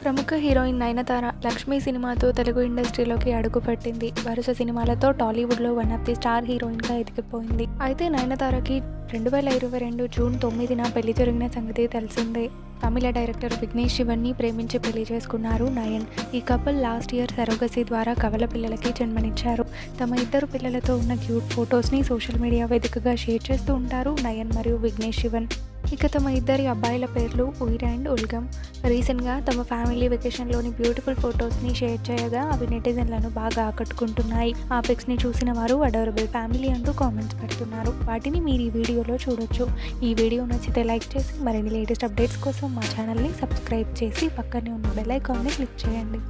ప్రముఖ హీరోయిన్ నయనతార లక్ష్మి సినిమాతో తెలుగు ఇండస్ట్రీలోకి అడుగుపెట్టింది. వరుస సినిమాలతో టాలీవుడ్లో వన్ ఆఫ్ ది స్టార్ హీరోయిన్గా ఎదిగిపోయింది. అయితే నయనతారకి 2022 జూన్ 9న పెళ్లి జరిగిన సంగతి తెలిసిందే. తమిళ డైరెక్టర్ విఘ్నేష్ శివన్ని ప్రేమించి పెళ్లి చేసుకున్నారు నయన్. ఈ కపుల్ లాస్ట్ ఇయర్ సరోగసీ ద్వారా కవల పిల్లలకి జన్మనిచ్చారు. తమ ఇద్దరు పిల్లలతో ఉన్న క్యూట్ ఫొటోస్ని సోషల్ మీడియా వేదికగా షేర్ చేస్తూ ఉంటారు నయన్ మరియు విఘ్నేష్ శివన్. ఇక తమ ఇద్దరి అబ్బాయిల పేర్లు ఉయిర్ అండ్ ఉల్గమ్. రీసెంట్గా తమ ఫ్యామిలీ వెకేషన్లోని బ్యూటిఫుల్ ఫొటోస్ని షేర్ చేయగా అవి నెటిజన్లను బాగా ఆకట్టుకుంటున్నాయి. ఆ పిక్స్ని చూసిన వారు అడోరబుల్ ఫ్యామిలీ అంటూ కామెంట్స్ పెడుతున్నారు. వాటిని మీరు ఈ వీడియోలో చూడొచ్చు. ఈ వీడియో నచ్చితే లైక్ చేసి మరిన్ని లేటెస్ట్ అప్డేట్స్ కోసం మా ఛానల్ని సబ్స్క్రైబ్ చేసి పక్కనే ఉన్న బెల్ ఐకాన్ని క్లిక్ చేయండి.